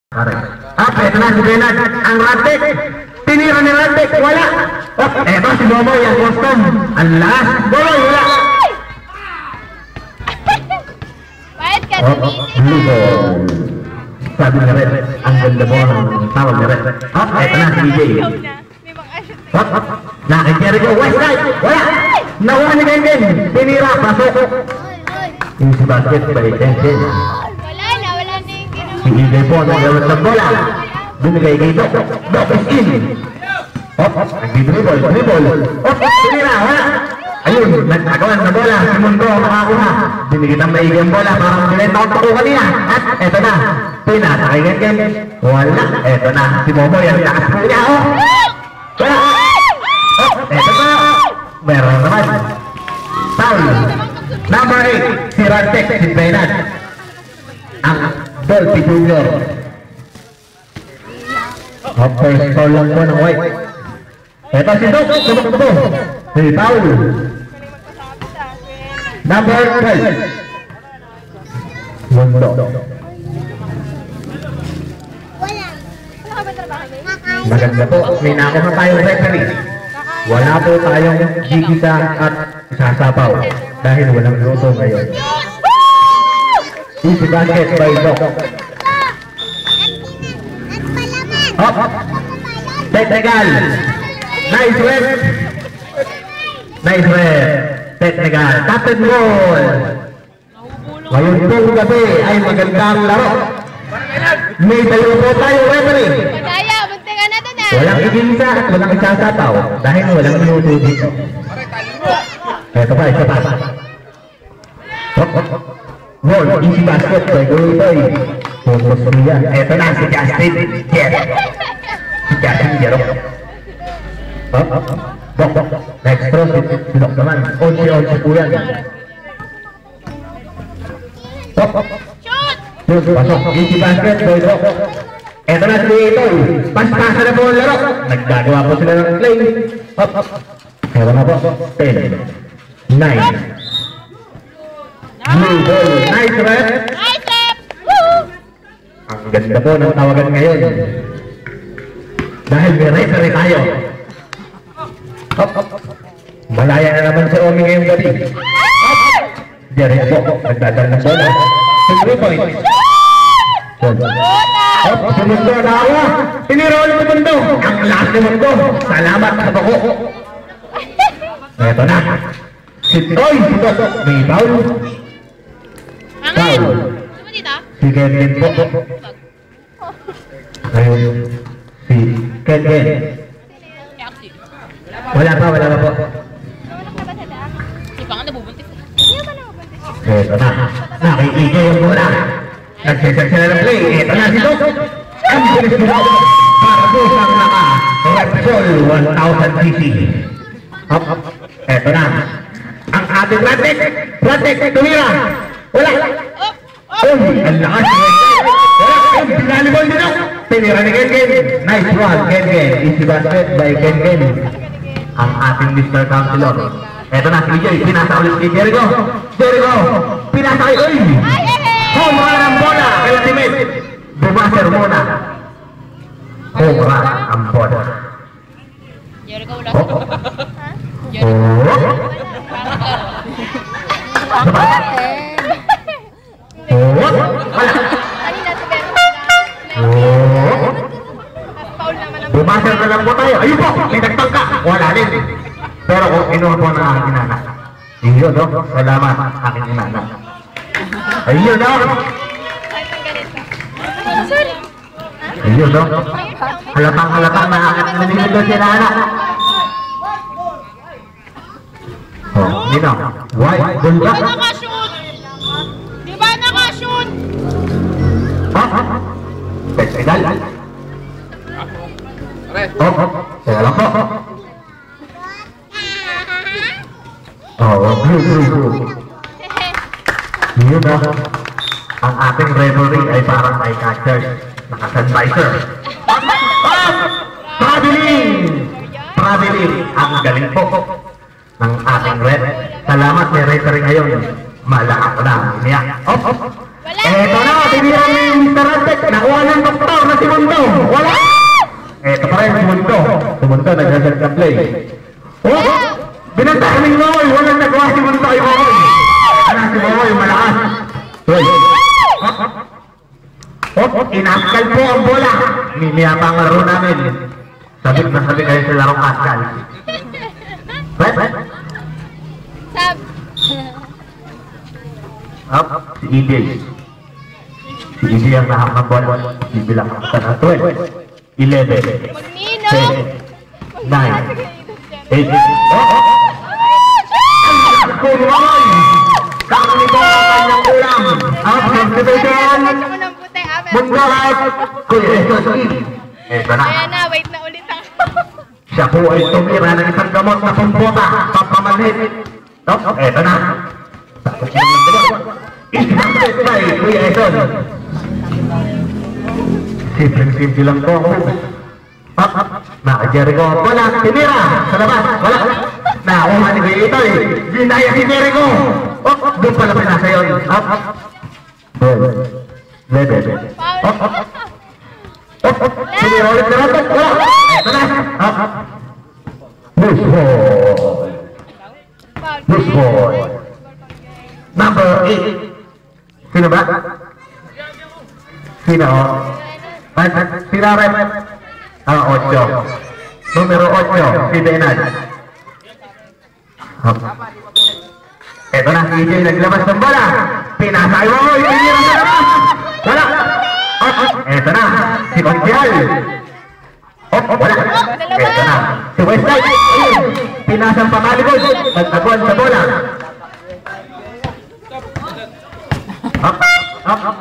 Ito na si Bernard, ang Radek, tinira ni Radek, wala. Eto si Momoy, ang custom, ang last, Momoy, wala. Bakit ka tumitin na? Sabi ni Red, ang ganda mo ang tawag ni Red. Eto na si DJ. Nakay Jericho, west side, wala. Nakuha ni Gengen, tinira, pasok. Yung si basket by Gengen. Si Igay po, nagawad ng bola. Binigay kay Doc. Doc is in. Nag-dribble. Tinira, wala. Ayun, nagagawan ng bola. Si Mundo makakuha. Binigay ng maigay ang bola. Parang binenta ko kanina. At eto na. Pinatay ganyan. Wala. Eto na. Si Momoy, ang lakas po niya. Wala. Eto na. Meron naman. Foul. Number 8. Si Radek, si Bernard. Ang Dolphy Jr. First foul lang po ng White. Ito si Doc, tumakbo. Si Paul. Number 12. Mundo. Maganda po, may nakuha tayong referee. Wala po tayong gigita at sasapaw dahil walang luto ngayon. Easy basket by Doc. Technical. Nice red. Technical. Captain goal. Ngayon pong gabi ay magandang laro. May dalawa po tayo referee. Kaya, bunti ka na ito na. Walang igisa at walang isasapaw dahil walang luto dito. Ito pa, isa pa. Ball, easy basket by Goy. Focus niya. Eto na si Justin. Yes. Si Justin Jero. Bok. Next throw si Doc naman. Onsi po yan. Shoot! Pasok. Easy basket by Doc. Eto na si Itoy. Pas-pasa na po ang laro. Nagdagawa po sila ng play. Eto na po. 10. 9. Blue ball. Nice rep. Nice rep! Woo! Ang ganda po ng tawagan ngayon. Dahil may referee tayo. Malaya na naman si Omi ngayong gabi. Jericho po. Nagdadala ng bola. 3 points. Sumundo na ako. Pinirol ni Mundo. Ang last ni Mundo. Salamat sa bako. Ito na. Si Toy. May foul. Angin! Gusto mo dito? Si Kengen po. Ngayon, si Kengen. Wala pa po. Nawala ka ba sa daan? Hindi pa nga nabubuntis. Hindi pa nabubuntis. Eto na. Nakikigay yung bola. Nagsiset sila ng play. Eto na si Doc. Ang bilis ni Doc. Para po sa mga Repsol 1000cc. Eto na. Ang ating Radek. Tumira. Wala. Uy, ang lakas. Wala. Pinalibol din ako. Tinira ni Kengen. Nice one, Kengen. Easy basket by Kengen. Ang ating Mr. Counselor. Eto na si BJ. Pinasa ulit si Jericho. Pinasa kay Uy. Home run ang bola. Kaya timid. Bumaser muna. Home run ang bola. Jericho, wala sa loob. Ha? Kanina si Bernard. Foul naman ang Bumaser na lang po tayo. Ayun po, may nagtangka. Wala din. Pero kung inuha po na aking inana. Ayun, no? Salamat, aking inana. Ayun, no? Sorry. Ayun, no? Halatang na aking nanilito si inana. Oh, yun, no? White, bulga. Di ba nakashoot? Di ba nakashoot? Festival. Saya lang po. Blue. Yun, no? Ang ating referee ay parang eye catchers. Naka-sunvisor. Traveling. Ang galing po ng ating red. Salamat may referee ngayon. Malakas na. Iniyak. Eto na, tinira ni Mr. Radek. Nakuha ng doktor. rin si Mundo. Si Mundo, nag-reserve ng play. Oh! Binantahanin mo, walang nagawa si Mundo kay Momoy. Ano si Momoy, malakas. Uy! Inakal po ang bola. Mimiyapa ang laro namin. Sabit na sabit kayo sa larong askal. Sab. Up, si EJ. Si EJ ang nahak ng bola. Bibilang ka na 12, 11, Magnino. 10, 9, 8. Kung Momoy! Kakali ko ang kanyang ulam. Up, substitution. Ako ng puti, Abel. Mundo out. Kuya, ito na. Kaya na, wait na ulit ako. Siya po ay tumira ng isang gamot na pumpota. Pampamanhit. Eto na. Tapos yun lang dito. Isang by Kuya Eson. Simple lang po. Up. Naka Jericho. Wala. Tinira. Sa labas. Wala. Nakuha ni Kuya Itoy. Ginaya si Jericho. Doon pala pinasa yun. Up. Lebe. Tinira ulit na rato. Wala. Eto na. Up. Push ball. Push ball. Number 8. Sino ba? Sino? Sino rep? Ang 8. Numero 8. Si Benad. Eto na, EJ naglabas ng bola. Pinasay mo. Pinira sa labas. Wala. Eto na, si Conchial. Wala. Eto na, si Westside. Pinasang pamaligod. Nagtaguan sa bola.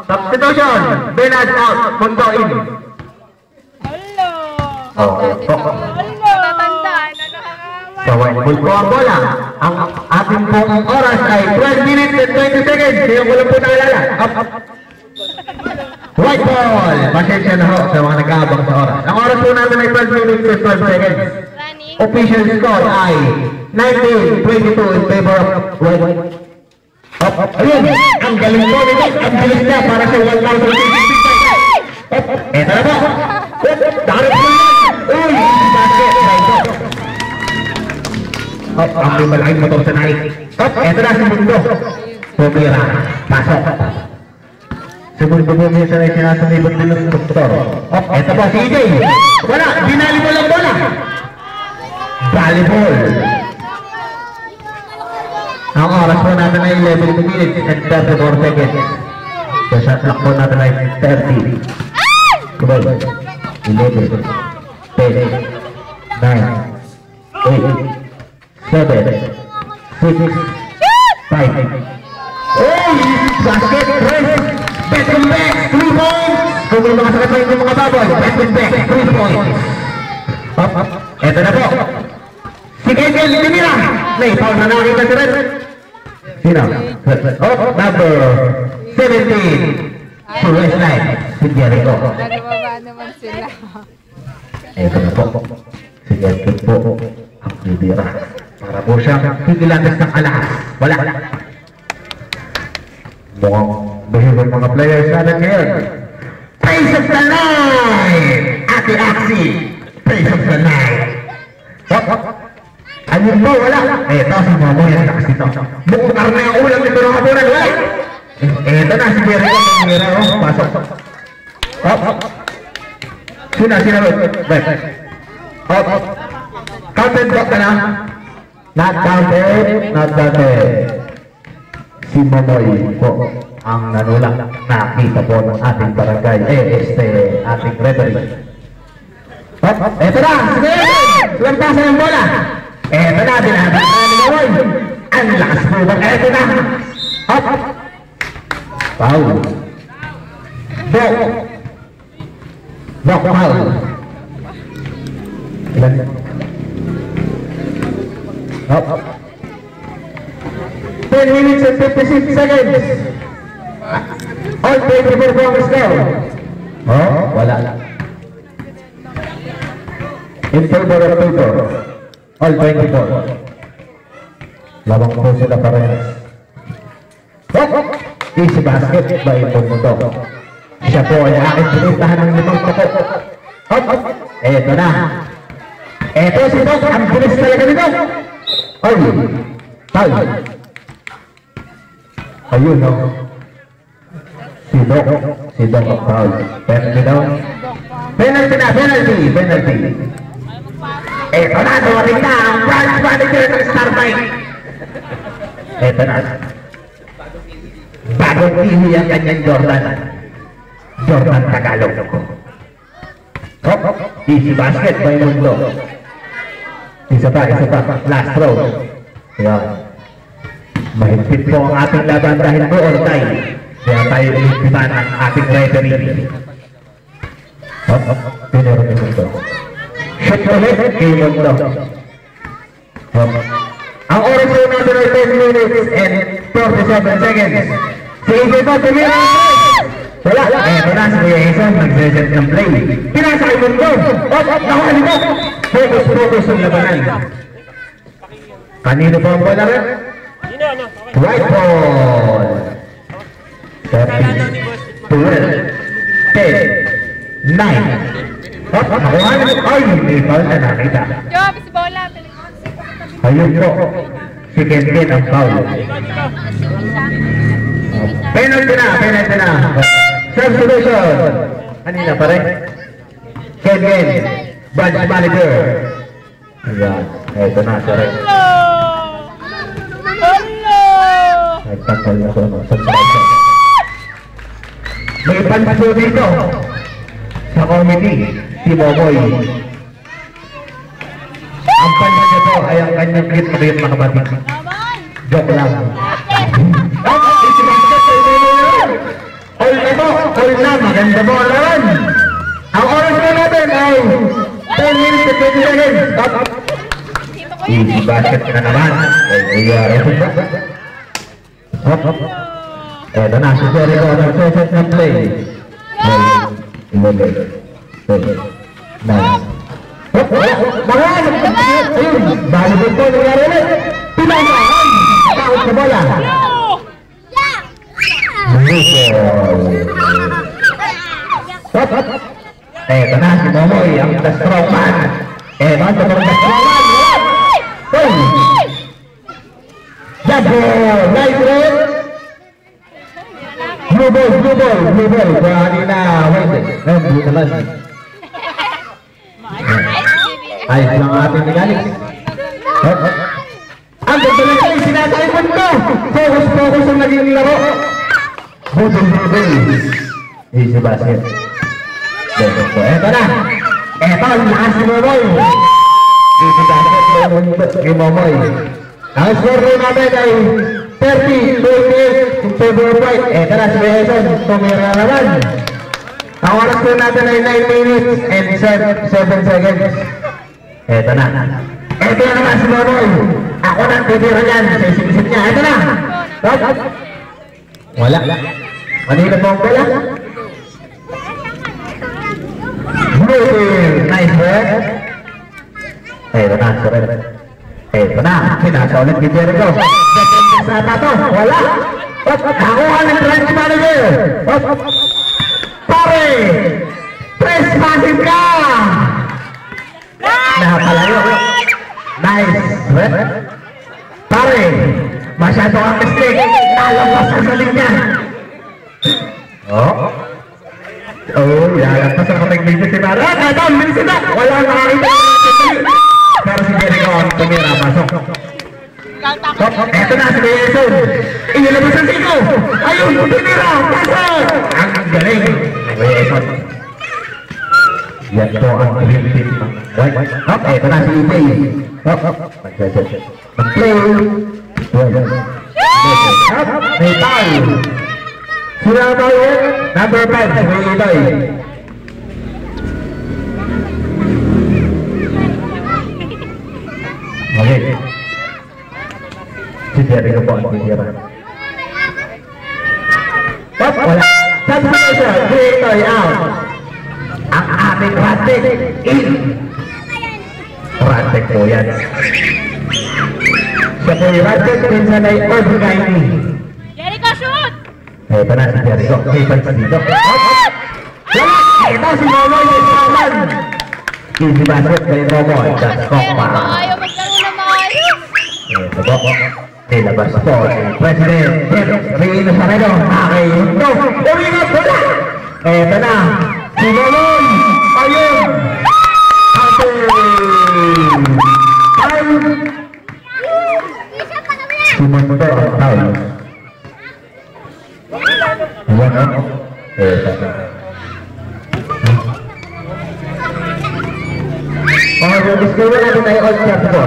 Substitution. Benad out. Mundo in. Hello. Tatandaan na nakakawan. So, when po ang bola, ang ating pong oras ay 12 minutes and 20 seconds. Yung walang po naalala. White ball. Pasensya na ho sa mga nag-aabang sa oras. Ang oras po natin ay 12 minutes and 12 seconds. Running. Official score ay 19-22 in favor of White. Ayun, ang galing po nito. Ang galing na para sa 1,000. Eto na po. Darap po yan. Uy, basket. Ang may malaking motor sa naik. Eto na si Mundo. Pumira. Pasok. Si Mundo pumira sa sinasanibot din ng doktor. Eto po si EJ. Wala, dinali mo lang bola. Volleyball. Ang oras po natin ay 11 minutes and 34 seconds. So shot clock po natin ay 30. 12, 11, 10, 9, 8, 7, 6, 5, 4, 3, 2, basket, race, back and back, 3 points. Kung may mga sakit pa yung mga baboy, back and back, 3 points. Eto na po. Si Kegel, tinira. Foul na nakita si Red. Sino? Number 17. Si Westline. Si Jericho. Nagababa naman sila. Eto na po. Si Jericho po. Ang bibira. Para po siyang higilandas ng alahas. Wala. Mukhang behave mga players natin ngayon. Praise of the night! Ate Axie! Praise of the night! Ayun po, wala. Eto si Momoy ang takas dito. Bukar na yung ulam nito ng hapunan, wala. Eto na si Jericho. Pasok. Sina, back. Counted back ka na. Not counted. Si Momoy po ang nanulang nakita po ng ating barangay. Ating referee. Eto na, sige! Lampasan ang bola. Eto na, dinadaan ni Momoy. Ang lakas po ba? Eto na. Foul. Block foul. Ilan? 10 minutes and 56 seconds. All 24 points now. Wala. In favor of paper. All 24. Labang po sila parehas. Easy basket by Mundo. Siya po ay aking pinitahan ng limang takot. Eto na. Eto si Doc, ang bilis talaga ni Doc. Ay, tal. Ayun, no? Si Doc ang foul. Penalty daw. Penalty na, penalty. Eto na, dumating na ang branch manager ng Starbite. Eto na. Bagong TV ang kanyang Jordan Tagalog. Easy basket by Mundo. Isa pa, last throw. Ayan. Mahigpit po ang ating laban dahil do or die. Kaya tayo ilimpitan ang ating referee. Pinero ni Mundo. Shot ulit kay Mundo. Ang oras po natin ay 10 minutes and 47 seconds. Si Ije po, tumira! Wala! Eto na, si Jason, nag-reset ng play. Pinasa kay Mundo! Nakuha ni Doc! Focus ang labanan. Kanino po ang bola rin? White ball! 30, 12, 10, 9. Nakuha ni Doc! Ay, may foul na nakita. Job, si Bola. Ayun po, si Ken ang foul. Penalty na. Substitution. Kanina pa rin. Ken, branch manager. Ayan, eto na, sorry. Nagtanggal na ko ng substitution. May panso dito sa committee, si Boboy. Ang panso niya po ay ang kanyang cleat mga kapatid. Joke lang. All na, maganda po naman. Ang oras na natin ay 10 minutes and 20 seconds. Easy basket na naman. Eto na, si Jericho nag-set ng play. Ayun, balibog po nangyari ulit. Pinasaan. Takot sa bola. Eto na si Momoy, ang the strong man. Eto, the strong man. Jabo, nice red. Blue ball. Kanina, wait. Blue naman. Ayos lang ating nigalis. Ang ganda na kayo, sinasaypan ko. Focus ang naging laro. Budol. Easy basket. Eto na. Eto, lakas si Momoy. Easy basket kay Momoy. Ang score rin natin ay 30-28 in favor of white. Eto na si Jason. Tumira naman. Ang oras po natin ay 9 minutes and 7 seconds. Eto na. Eto na naman si Momoy. Ako nang titira dyan sa isip-isip niya. Eto na. Wala. Manila po ang bola. Nice work. Eto na, sorry. Eto na, pinasa ulit ni Jericho. Sa tato, wala. Nakuha ng branch manager. Pare, trespassing ka. Nakapalayo. Nice work. Pare, masyado ang mistake. Nalabas ka sa linya. Lalagpas ang kapag-video si Mara. Eto, bilis ito. Wala nakakita. Pero si Jericho ang tumira, pasok. Eto na si Jason. Inilabas ang siko. Ayun, tumira, pasok. Ang galing. Jason. Yan po ang green team. Eto na si EJ. Mag-play. May foul. Sila ba yun? Number 5, may Itoy. Okay. Si Jericho po ang titira. Wala. Substitution, si Itoy out. Ang ating Rantek in. Rantek po yan. Siya po yung Rantek, minsan ay Orbugaini. Jericho, shoot! Eto na si Jericho. May fights dito. Wala! Ito si Momoy na Straman. Easy basket dari Momo dan Kokpa. Ayaw magkaroon ng maayos. Ito po. Nilabas po si President Rino Saredo. Ito. Umingat po na. Ito na. Si Momoy. Ayun. Sumunod ang tao. Yan o. Gusto mo natin tayo all shot po.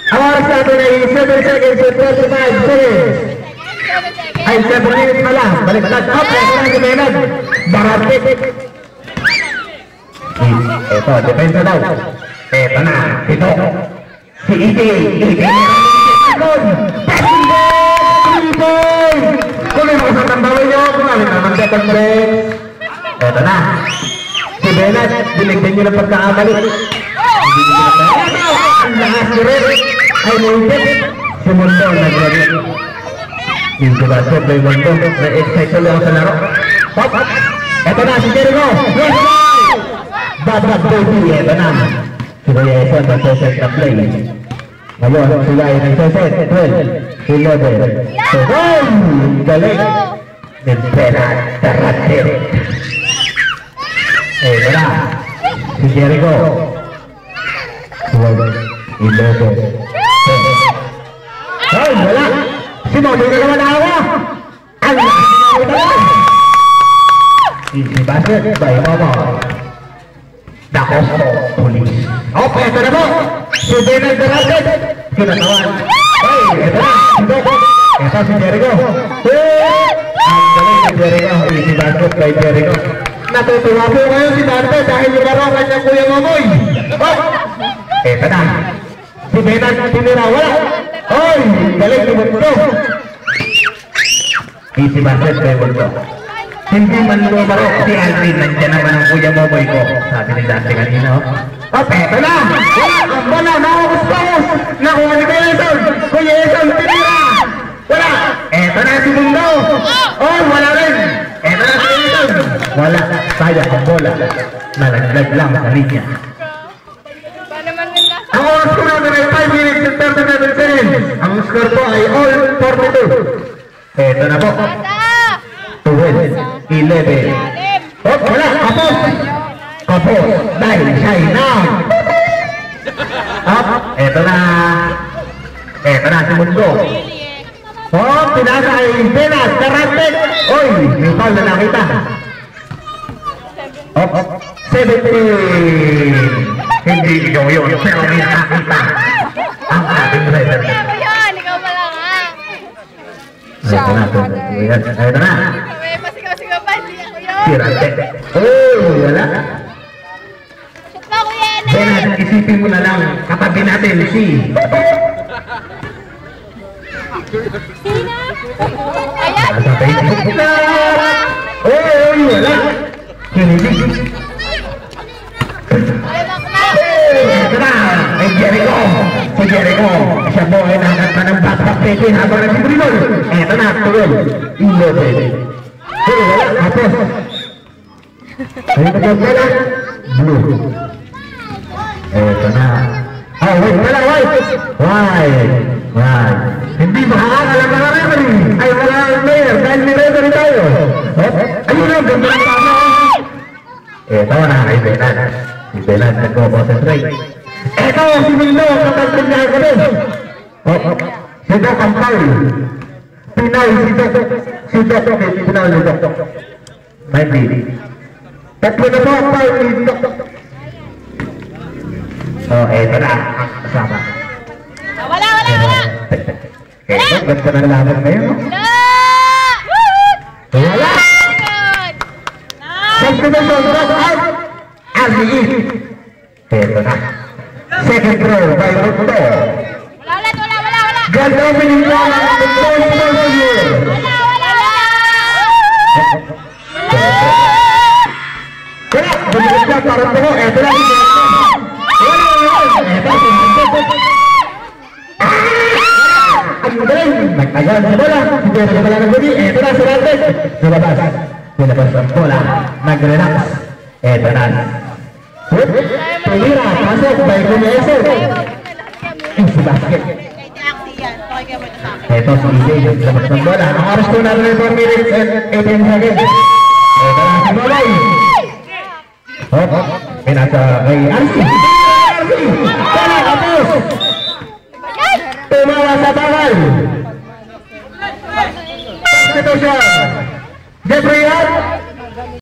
Ang oras natin ay 7 seconds and 35 seconds. Ay 7 minutes pala. Baliktad. Up. Ito na si Benad. Baratik. Ito, depensa daw. Ito na. Ito. Si EJ. EJ na. Passing ball! 3 points! Kung may makasang bawin nyo, kumamit naman second break. Ito na. Si Benad, diligdan nyo ng pagkakamali. Ang lakas ni Red ay naipit. Si Mundo nag-ready. Yung basket by Mundo, na-excite ulit ako sa laro. Pop! Ito na si Jericho! Yes, ball! Babab baby, ito na. Si Kuya Eson nagsaset na play. Ngayon, sila ay nagsaset. 12, 11. So, boom! Galing! Nintera, taratit. Ito na. Si Jericho. 12, 11. Ay, wala! Si Momo na naman ako! Ang lakas na ako naman! Easy basket by Momo. Dakosto, police. Okay, ito na po. Si Benad Darabit. Kinatawan. Hey, ito na. Ito si Jericho. Ang galing si Jericho. Easy basket by Jericho. Natutuwa po ngayon si Dante dahil yung laro kanyang Kuya Momoy. Ito na. Si Benad tinira. Wala. Oy, galing ni Mundo. Easy basket by Mundo. Hindi man lumaro si Alvin, nandiyan naman ang Kuya Momoy ko. Sabi ni Dante kanina, eto na! Wala, nakakustamos! Nakuha ni Kuya Eson! Kuya Eson, tinira! Wala! Eto na si Mundo! Oh, wala rin! Eto na si Eson! Wala, sayang ang bola. Nalaglag lang sa linya. Ang oras ko natin ay 5 minutes and 37 seconds. Ang score po ay all 42. Eto na po. 12, 11. Oh, wala, kapos! Kapos, dahil siya'y na! Up, eto na! Eto na si Mundo. Oh, pinasa ay Benad, Darabit! Oy, may foul na nakita. Up, 17! Hindi ikaw yun, pero may nakita. Ang ating driver. Ikaw yan, ikaw pala nga. Eto na, eto na. Pasigaw-sigaw pa, hindi ako yun. Sirate. Oh, wala. Shoot pa, Kuya Ene. Benad, isipin mo na lang, katabi natin si... Sina? Ayan. Nasa Facebook na! Oy, wala. Kinilig. Ito na, ay Jericho. Si Jericho. Siya po ay nakakata ng backpack peke habang nagsibribol. Ito na, tuloy. 11. Pero wala, tapos. Ayun na bola. Blue. Ito na. Oh, wait, wala, white. White. Hindi makakakalang mga referee. Ay, wala ang mayor. Dahil may referee tayo. Ayun na, ganda ng tama. Ito na, ay Benad. Si Benad nagko-concentrate. Ito, si Milo, kapag niya ko rin. Si Doc ang foul. Pinay, si Doc. Si Doc, pinay ni Doc. Mandy. Tatlo na po ang foul ni Doc. Oh, eto na, ang kasama. Wala. Eto, ganda na laban ngayon. Wala! Second out! Arnie! Eto na. Second throw by Mundo. Wala. God opening ball at the goal for you. Wala! Bumigit na parang tulo. Eto na. Eto si Mundo. Ang magaling. Nagtagal sa bola. Siguro sa bola ng gabi. Eto na si Rantes. Nilabas ang bola. Nag-relax. Eto na. Tumira, pasok, by Kumeso. Si basket. Eto si EJ, yung labas ng bola. Ang oras ko na rin 4 minutes and 18 seconds. Eto na si Molay. Hop, pinasa kay Arsi. Arsi! Bola, kapos! Tumawa sa bawal. Ito siya. Jeffrey Hart.